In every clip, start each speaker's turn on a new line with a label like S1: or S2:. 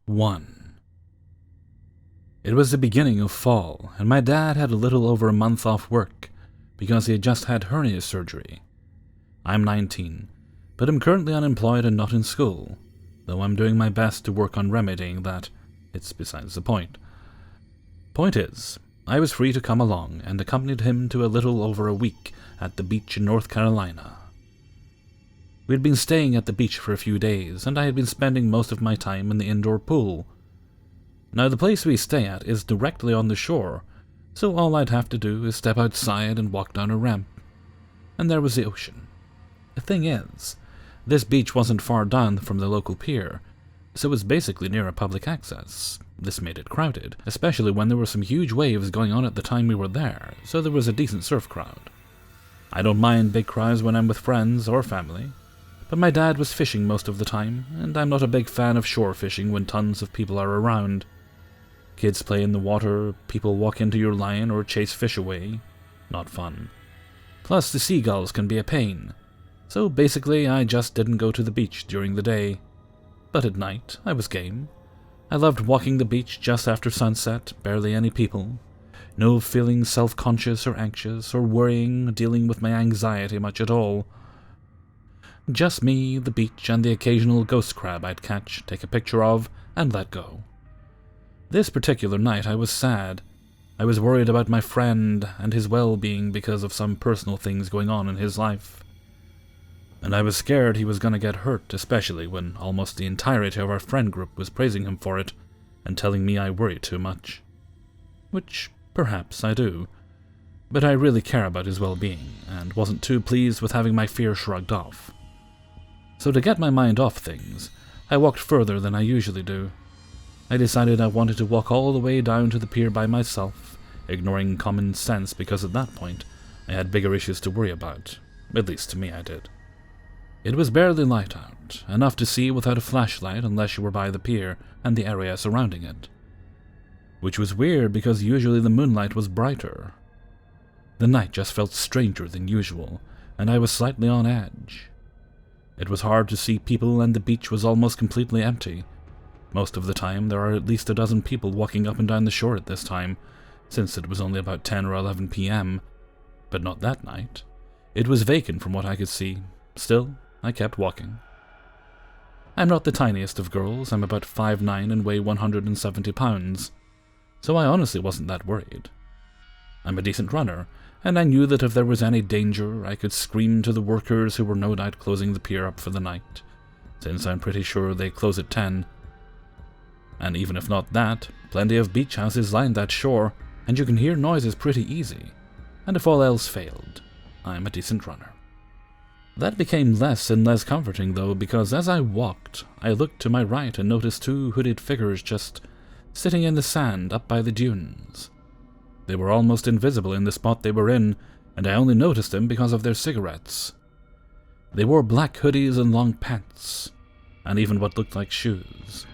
S1: 1. It was the beginning of fall, and my dad had a little over a month off work because he had just had hernia surgery. I'm 19, but am currently unemployed and not in school, though I'm doing my best to work on remedying that. It's besides the point. Point is, I was free to come along and accompanied him to a little over a week at the beach in North Carolina. We had been staying at the beach for a few days, and I had been spending most of my time in the indoor pool. Now, the place we stay at is directly on the shore, so all I'd have to do is step outside and walk down a ramp. And there was the ocean. The thing is, this beach wasn't far down from the local pier, so it was basically near a public access. This made it crowded, especially when there were some huge waves going on at the time we were there, so there was a decent surf crowd. I don't mind big crowds when I'm with friends or family, but my dad was fishing most of the time, and I'm not a big fan of shore fishing when tons of people are around. Kids play in the water, people walk into your line or chase fish away. Not fun. Plus, the seagulls can be a pain. So basically, I just didn't go to the beach during the day. But at night, I was game. I loved walking the beach just after sunset, barely any people. No feeling self-conscious or anxious, or worrying, dealing with my anxiety much at all. Just me, the beach, and the occasional ghost crab I'd catch, take a picture of, and let go. This particular night I was sad. I was worried about my friend and his well-being because of some personal things going on in his life. And I was scared he was going to get hurt, especially when almost the entirety of our friend group was praising him for it and telling me I worry too much. Which, perhaps, I do. But I really care about his well-being, and wasn't too pleased with having my fear shrugged off. So to get my mind off things, I walked further than I usually do. I decided I wanted to walk all the way down to the pier by myself, ignoring common sense because at that point I had bigger issues to worry about. At least to me I did. It was barely light out, enough to see without a flashlight unless you were by the pier and the area surrounding it. Which was weird because usually the moonlight was brighter. The night just felt stranger than usual, and I was slightly on edge. It was hard to see people and the beach was almost completely empty. Most of the time there are at least a dozen people walking up and down the shore at this time, since it was only about 10 or 11 p.m. But not that night. It was vacant from what I could see. Still, I kept walking. I'm not the tiniest of girls, I'm about 5'9" and weigh 170 pounds, so I honestly wasn't that worried. I'm a decent runner, and I knew that if there was any danger, I could scream to the workers who were no doubt closing the pier up for the night, since I'm pretty sure they close at 10. And even if not that, plenty of beach houses line that shore, and you can hear noises pretty easy. And if all else failed, I'm a decent runner. That became less and less comforting though, because as I walked, I looked to my right and noticed two hooded figures just sitting in the sand up by the dunes. They were almost invisible in the spot they were in, and I only noticed them because of their cigarettes. They wore black hoodies and long pants, and even what looked like shoes.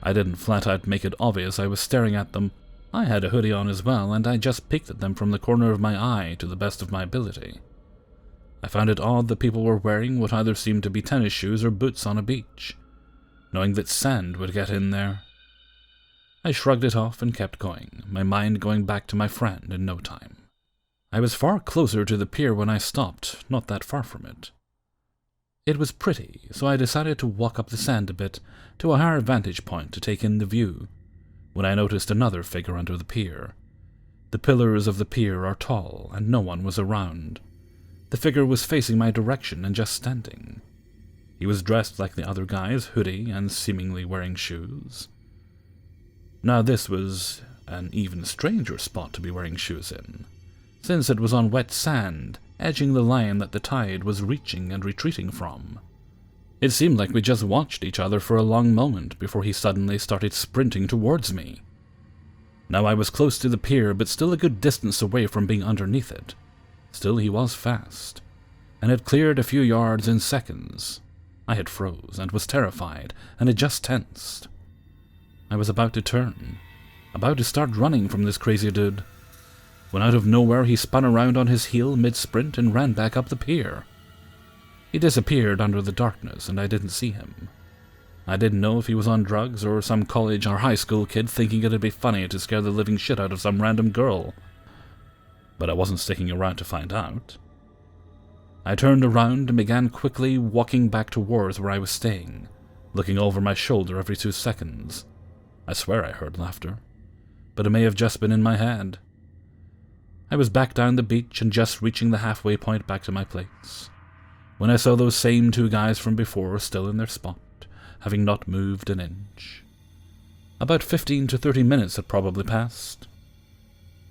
S1: I didn't flat out make it obvious I was staring at them. I had a hoodie on as well, and I just peeked at them from the corner of my eye to the best of my ability. I found it odd that people were wearing what either seemed to be tennis shoes or boots on a beach, knowing that sand would get in there. I shrugged it off and kept going, my mind going back to my friend in no time. I was far closer to the pier when I stopped, not that far from it. It was pretty, so I decided to walk up the sand a bit, to a higher vantage point to take in the view, when I noticed another figure under the pier. The pillars of the pier are tall, and no one was around. The figure was facing my direction and just standing. He was dressed like the other guys, hoodie and seemingly wearing shoes. Now this was an even stranger spot to be wearing shoes in, since it was on wet sand, edging the line that the tide was reaching and retreating from. It seemed like we just watched each other for a long moment before he suddenly started sprinting towards me. Now I was close to the pier, but still a good distance away from being underneath it. Still he was fast, and had cleared a few yards in seconds. I had froze and was terrified, and had just tensed. I was about to turn, about to start running from this crazy dude, when out of nowhere he spun around on his heel mid-sprint and ran back up the pier. He disappeared under the darkness, and I didn't see him. I didn't know if he was on drugs or some college or high school kid thinking it'd be funny to scare the living shit out of some random girl. But I wasn't sticking around to find out. I turned around and began quickly walking back towards where I was staying, looking over my shoulder every 2 seconds. I swear I heard laughter, but it may have just been in my head. I was back down the beach and just reaching the halfway point back to my place, when I saw those same 2 guys from before still in their spot, having not moved an inch. About 15 to 30 minutes had probably passed,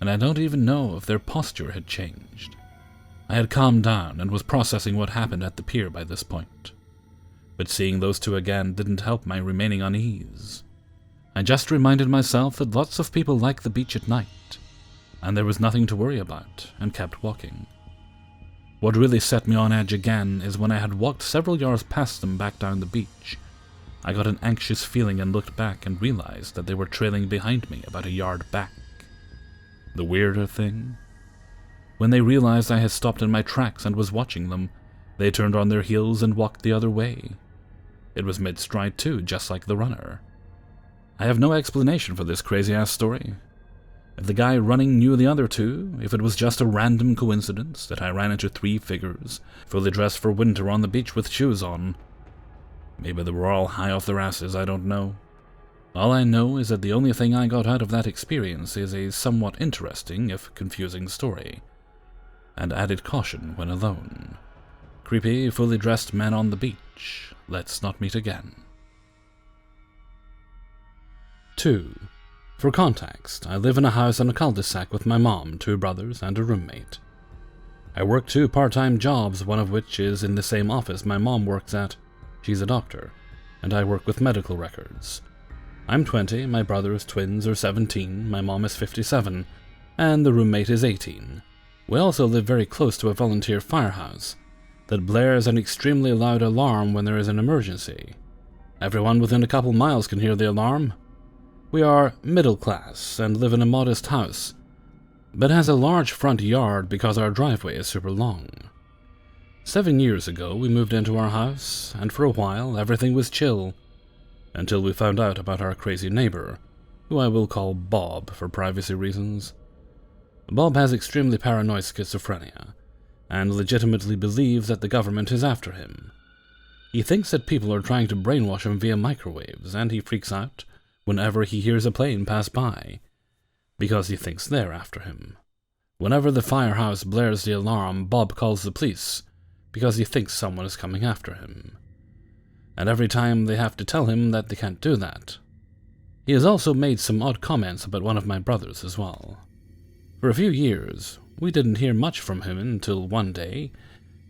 S1: and I don't even know if their posture had changed. I had calmed down and was processing what happened at the pier by this point, but seeing those 2 again didn't help my remaining unease. I just reminded myself that lots of people like the beach at night, and there was nothing to worry about, and kept walking. What really set me on edge again is when I had walked several yards past them back down the beach. I got an anxious feeling and looked back and realized that they were trailing behind me about a yard back. The weirder thing? When they realized I had stopped in my tracks and was watching them, they turned on their heels and walked the other way. It was mid-stride too, just like the runner. I have no explanation for this crazy-ass story. If the guy running knew the other 2, if it was just a random coincidence that I ran into 3 figures, fully dressed for winter on the beach with shoes on. Maybe they were all high off their asses, I don't know. All I know is that the only thing I got out of that experience is a somewhat interesting, if confusing, story. And added caution when alone. Creepy, fully dressed men on the beach. Let's not meet again. 2. For context, I live in a house on a cul-de-sac with my mom, 2 brothers, and a roommate. I work 2 part-time jobs, one of which is in the same office my mom works at. She's a doctor, and I work with medical records. I'm 20, my brother is twins or 17, my mom is 57, and the roommate is 18. We also live very close to a volunteer firehouse that blares an extremely loud alarm when there is an emergency. Everyone within a couple miles can hear the alarm. We are middle class and live in a modest house, but has a large front yard because our driveway is super long. 7 years ago we moved into our house, and for a while everything was chill, until we found out about our crazy neighbor, who I will call Bob for privacy reasons. Bob has extremely paranoid schizophrenia, and legitimately believes that the government is after him. He thinks that people are trying to brainwash him via microwaves, and he freaks out whenever he hears a plane pass by, because he thinks they're after him. Whenever the firehouse blares the alarm, Bob calls the police, because he thinks someone is coming after him. And every time they have to tell him that they can't do that. He has also made some odd comments about one of my brothers as well. For a few years, we didn't hear much from him until one day,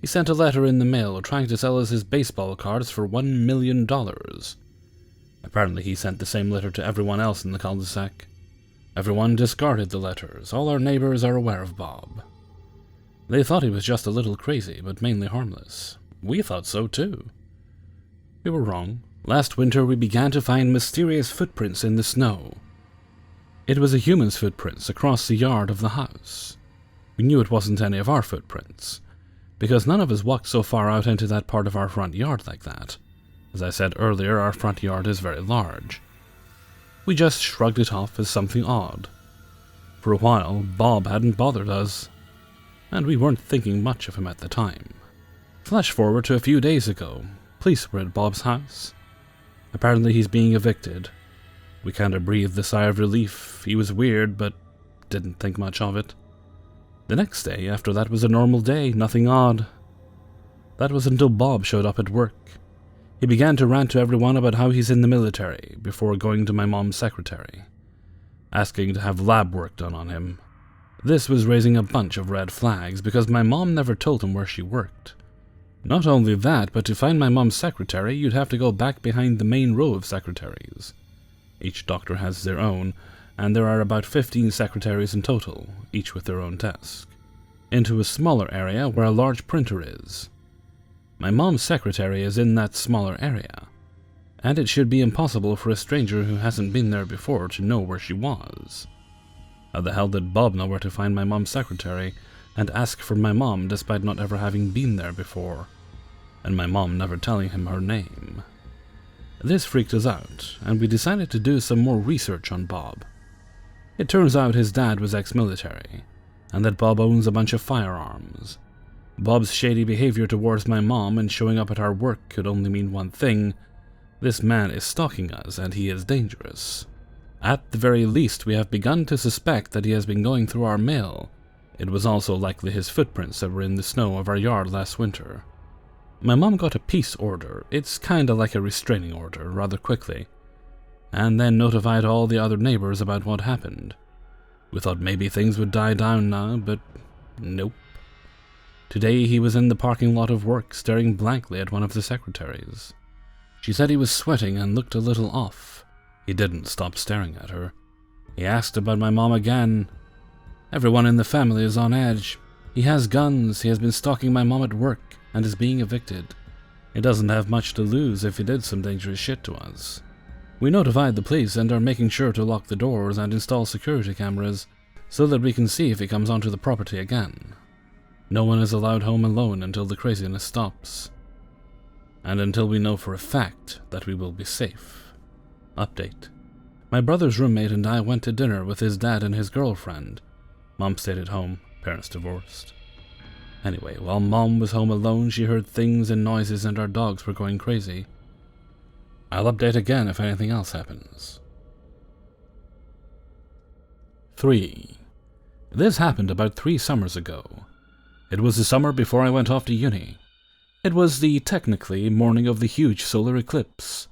S1: he sent a letter in the mail trying to sell us his baseball cards for $1 million. Apparently he sent the same letter to everyone else in the cul-de-sac. Everyone discarded the letters. All our neighbors are aware of Bob. They thought he was just a little crazy, but mainly harmless. We thought so too. We were wrong. Last winter we began to find mysterious footprints in the snow. It was a human's footprints across the yard of the house. We knew it wasn't any of our footprints, because none of us walked so far out into that part of our front yard like that. As I said earlier, our front yard is very large. We just shrugged it off as something odd. For a while, Bob hadn't bothered us, and we weren't thinking much of him at the time. Flash forward to a few days ago. Police were at Bob's house. Apparently he's being evicted. We kinda breathed a sigh of relief. He was weird, but didn't think much of it. The next day after that was a normal day, nothing odd. That was until Bob showed up at work. He began to rant to everyone about how he's in the military, before going to my mom's secretary, asking to have lab work done on him. This was raising a bunch of red flags, because my mom never told him where she worked. Not only that, but to find my mom's secretary, you'd have to go back behind the main row of secretaries. Each doctor has their own, and there are about 15 secretaries in total, each with their own desk, into a smaller area where a large printer is. My mom's secretary is in that smaller area, and it should be impossible for a stranger who hasn't been there before to know where she was. How the hell did Bob know where to find my mom's secretary and ask for my mom despite not ever having been there before, and my mom never telling him her name? This freaked us out, and we decided to do some more research on Bob. It turns out his dad was ex-military, and that Bob owns a bunch of firearms. Bob's shady behavior towards my mom and showing up at our work could only mean one thing: this man is stalking us, and he is dangerous. At the very least, we have begun to suspect that he has been going through our mail. It was also likely his footprints that were in the snow of our yard last winter. My mom got a peace order, it's kinda like a restraining order, rather quickly, and then notified all the other neighbors about what happened. We thought maybe things would die down now, but nope. Today he was in the parking lot of work, staring blankly at one of the secretaries. She said he was sweating and looked a little off. He didn't stop staring at her. He asked about my mom again. Everyone in the family is on edge. He has guns, he has been stalking my mom at work, and is being evicted. He doesn't have much to lose if he did some dangerous shit to us. We notified the police and are making sure to lock the doors and install security cameras so that we can see if he comes onto the property again. No one is allowed home alone until the craziness stops, and until we know for a fact that we will be safe. Update. My brother's roommate and I went to dinner with his dad and his girlfriend. Mom stayed at home, parents divorced. Anyway, while Mom was home alone, she heard things and noises and our dogs were going crazy. I'll update again if anything else happens. 3. This happened about 3 summers ago. It was the summer before I went off to uni. It was the, technically, morning of the huge solar eclipse.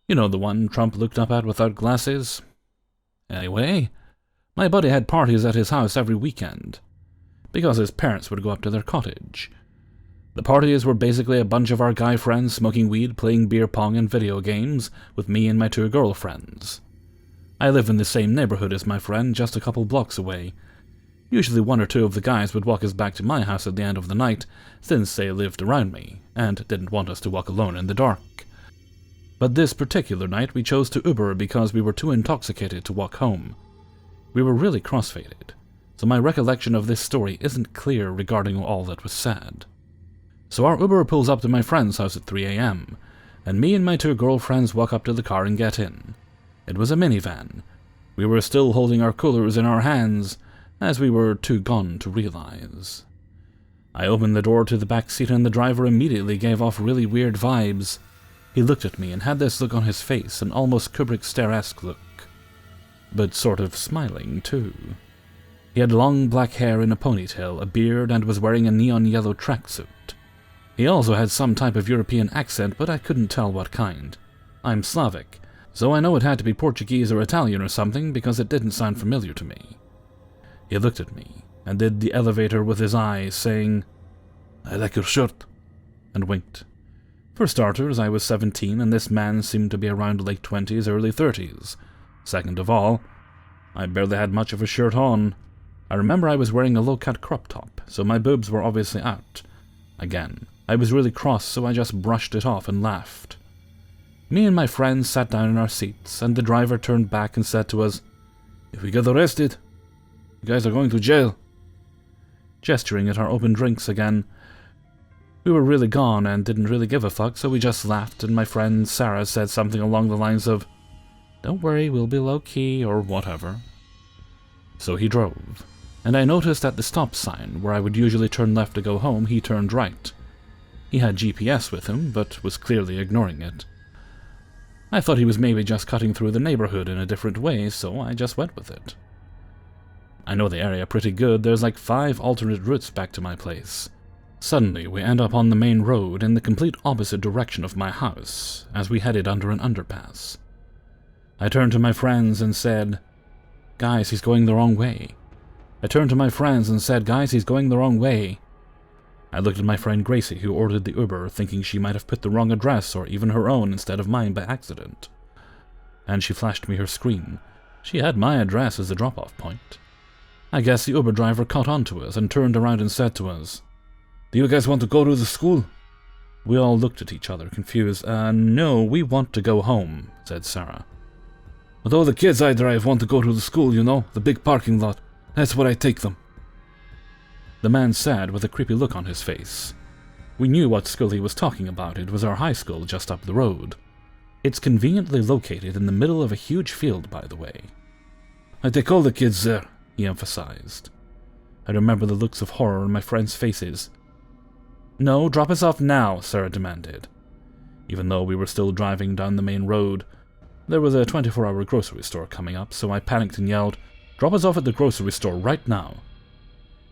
S1: You know, the one Trump looked up at without glasses? Anyway, my buddy had parties at his house every weekend, because his parents would go up to their cottage. The parties were basically a bunch of our guy friends smoking weed, playing beer pong and video games, with me and my 2 girlfriends. I live in the same neighborhood as my friend, just a couple blocks away. Usually 1 or 2 of the guys would walk us back to my house at the end of the night, since they lived around me, and didn't want us to walk alone in the dark. But this particular night we chose to Uber because we were too intoxicated to walk home. We were really crossfaded, so my recollection of this story isn't clear regarding all that was said. So our Uber pulls up to my friend's house at 3 a.m., and me and my 2 girlfriends walk up to the car and get in. It was a minivan. We were still holding our coolers in our hands, as we were too gone to realize. I opened the door to the back seat and the driver immediately gave off really weird vibes. He looked at me and had this look on his face, an almost Kubrick stare-esque look, but sort of smiling too. He had long black hair in a ponytail, a beard, and was wearing a neon yellow tracksuit. He also had some type of European accent, but I couldn't tell what kind. I'm Slavic, so I know it had to be Portuguese or Italian or something because it didn't sound familiar to me. He looked at me and did the elevator with his eyes, saying, "I like your shirt," and winked. For starters, I was 17 and this man seemed to be around late 20s, early 30s. Second of all, I barely had much of a shirt on. I remember I was wearing a low-cut crop top, so my boobs were obviously out. Again, I was really cross, so I just brushed it off and laughed. Me and my friends sat down in our seats, and the driver turned back and said to us, "If we get arrested, you guys are going to jail." Gesturing at our open drinks again. We were really gone and didn't really give a fuck, so we just laughed, and my friend Sarah said something along the lines of, "Don't worry, we'll be low-key," or whatever. So he drove, and I noticed at the stop sign, where I would usually turn left to go home, he turned right. He had GPS with him, but was clearly ignoring it. I thought he was maybe just cutting through the neighborhood in a different way, so I just went with it. I know the area pretty good, there's like 5 alternate routes back to my place. Suddenly, we end up on the main road in the complete opposite direction of my house, as we headed under an underpass. I turned to my friends and said, "Guys, he's going the wrong way." I turned to my friends and said, "Guys, he's going the wrong way." I looked at my friend Gracie, who ordered the Uber, thinking she might have put the wrong address or even her own instead of mine by accident. And she flashed me her screen. She had my address as the drop-off point. I guess the Uber driver caught on to us and turned around and said to us, "Do you guys want to go to the school?" We all looked at each other, confused. No, we want to go home," said Sarah. "But all the kids I drive want to go to the school, you know, the big parking lot. That's where I take them." The man said with a creepy look on his face. We knew what school he was talking about. It was our high school just up the road. It's conveniently located in the middle of a huge field, by the way. "I take all the kids there," he emphasized. I remember the looks of horror on my friends' faces. "No, drop us off now," Sarah demanded. Even though we were still driving down the main road, there was a 24-hour grocery store coming up, so I panicked and yelled, "Drop us off at the grocery store right now."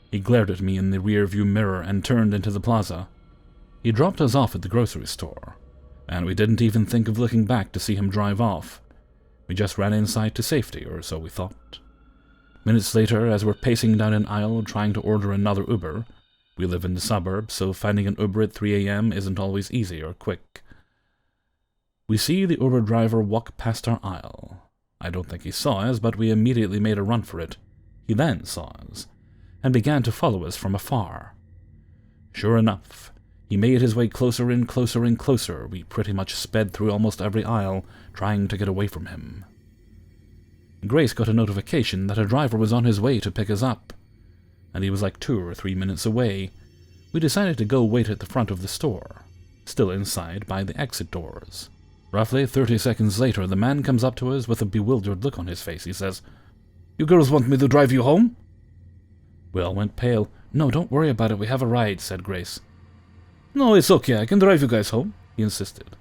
S1: He glared at me in the rear-view mirror and turned into the plaza. He dropped us off at the grocery store, and we didn't even think of looking back to see him drive off. We just ran inside to safety, or so we thought. Minutes later, as we're pacing down an aisle trying to order another Uber — we live in the suburbs, so finding an Uber at 3 a.m. isn't always easy or quick — we see the Uber driver walk past our aisle. I don't think he saw us, but we immediately made a run for it. He then saw us, and began to follow us from afar. Sure enough, he made his way closer and closer and closer. We pretty much sped through almost every aisle, trying to get away from him. Grace got a notification that a driver was on his way to pick us up, and he was like 2 or 3 minutes away. We decided to go wait at the front of the store, still inside by the exit doors. Roughly 30 seconds later, the man comes up to us with a bewildered look on his face. He says, "You girls want me to drive you home?" We all went pale. "No, don't worry about it, we have a ride," said Grace. "No, it's okay, I can drive you guys home," he insisted.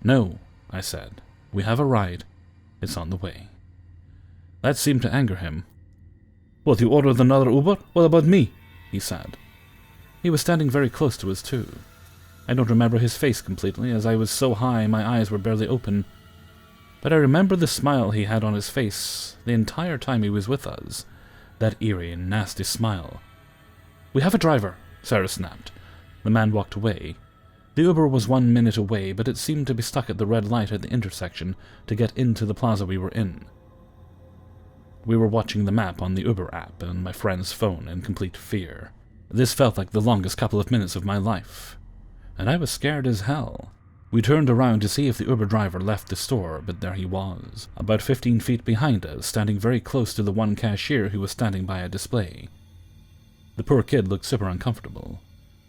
S1: "No," I said, "we have a ride. It's on the way." That seemed to anger him. "What, you ordered another Uber? What about me?" he said. He was standing very close to us too. I don't remember his face completely, as I was so high my eyes were barely open. But I remember the smile he had on his face the entire time he was with us. That eerie and nasty smile. "We have a driver," Sarah snapped. The man walked away. The Uber was 1 minute away, but it seemed to be stuck at the red light at the intersection to get into the plaza we were in. We were watching the map on the Uber app and my friend's phone in complete fear. This felt like the longest couple of minutes of my life, and I was scared as hell. We turned around to see if the Uber driver left the store, but there he was, about 15 feet behind us, standing very close to the one cashier who was standing by a display. The poor kid looked super uncomfortable,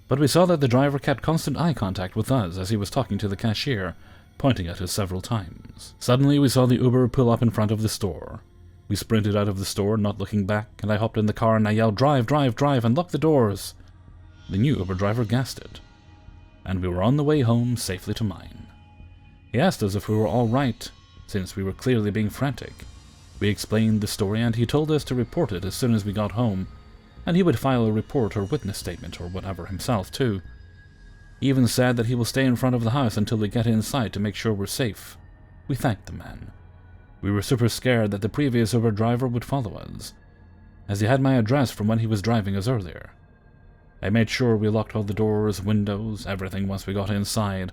S1: but we saw that the driver kept constant eye contact with us as he was talking to the cashier, pointing at us several times. Suddenly we saw the Uber pull up in front of the store. We sprinted out of the store, not looking back, and I hopped in the car and I yelled, "Drive, drive, drive, and lock the doors!" The new Uber driver gassed it, and we were on the way home safely to mine. He asked us if we were all right, since we were clearly being frantic. We explained the story, and he told us to report it as soon as we got home, and he would file a report or witness statement or whatever himself too. He even said that he will stay in front of the house until we get inside to make sure we're safe. We thanked the man. We were super scared that the previous Uber driver would follow us, as he had my address from when he was driving us earlier. I made sure we locked all the doors, windows, everything once we got inside.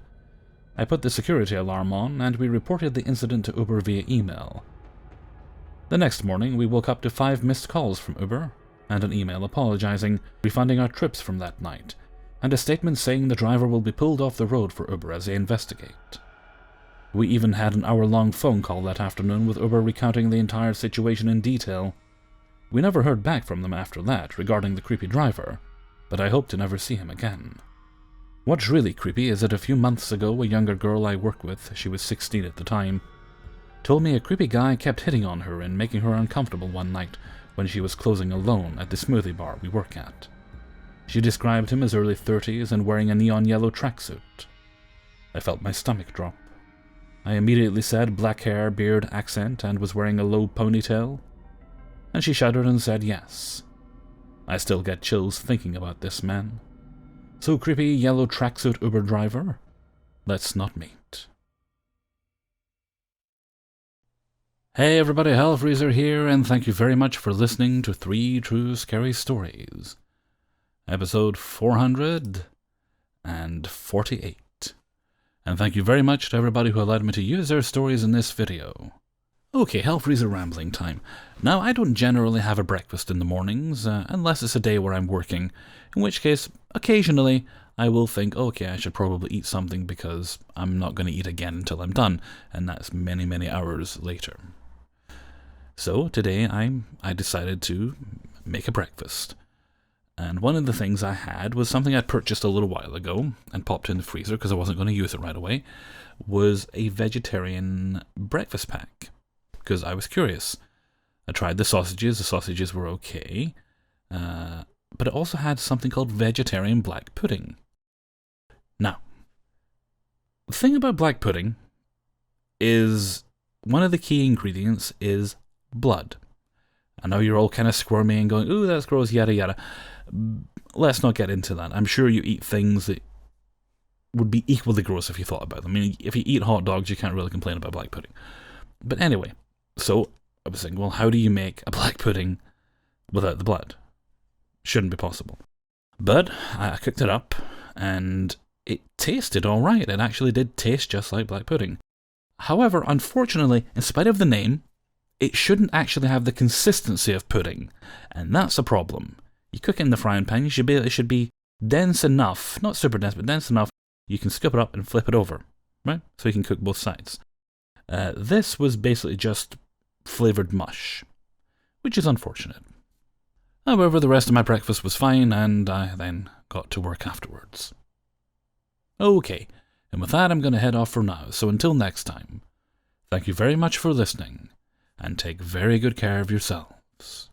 S1: I put the security alarm on, and we reported the incident to Uber via email. The next morning, we woke up to 5 missed calls from Uber, and an email apologizing, refunding our trips from that night, and a statement saying the driver will be pulled off the road for Uber as they investigate. We even had an hour-long phone call that afternoon with Uber recounting the entire situation in detail. We never heard back from them after that regarding the creepy driver, but I hope to never see him again. What's really creepy is that a few months ago, a younger girl I work with, she was 16 at the time, told me a creepy guy kept hitting on her and making her uncomfortable one night when she was closing alone at the smoothie bar we work at. She described him as early 30s and wearing a neon yellow tracksuit. I felt my stomach drop. I immediately said black hair, beard, accent, and was wearing a low ponytail, and she shuddered and said yes. I still get chills thinking about this man. So creepy, yellow tracksuit Uber driver? Let's not meet. Hey everybody, Hellfreezer here, and thank you very much for listening to 3 True Scary Stories. Episode 448. And thank you very much to everybody who allowed me to use their stories in this video. Okay, Hellfreezer rambling time. Now, I don't generally have a breakfast in the mornings, unless it's a day where I'm working, in which case, occasionally, I will think, okay, I should probably eat something because I'm not going to eat again until I'm done, and that's many, many hours later. So, today I decided to make a breakfast. And one of the things I had was something I'd purchased a little while ago and popped in the freezer because I wasn't going to use it right away, was a vegetarian breakfast pack, because I was curious. I tried the sausages were okay, but it also had something called vegetarian black pudding. Now, the thing about black pudding is one of the key ingredients is blood. I know you're all kind of squirmy and going, ooh, that's gross, yada yada. Let's not get into that. I'm sure you eat things that would be equally gross if you thought about them. I mean, if you eat hot dogs, you can't really complain about black pudding. But anyway, so I was thinking, well, how do you make a black pudding without the blood? Shouldn't be possible. But I cooked it up, and it tasted alright. It actually did taste just like black pudding. However, unfortunately, in spite of the name, it shouldn't actually have the consistency of pudding, and that's a problem. You cook it in the frying pan, it should be dense enough, not super dense, but dense enough, you can scoop it up and flip it over, right? So you can cook both sides. This was basically just flavoured mush, which is unfortunate. However, the rest of my breakfast was fine, and I then got to work afterwards. Okay, and with that I'm going to head off for now, so until next time, thank you very much for listening, and take very good care of yourselves.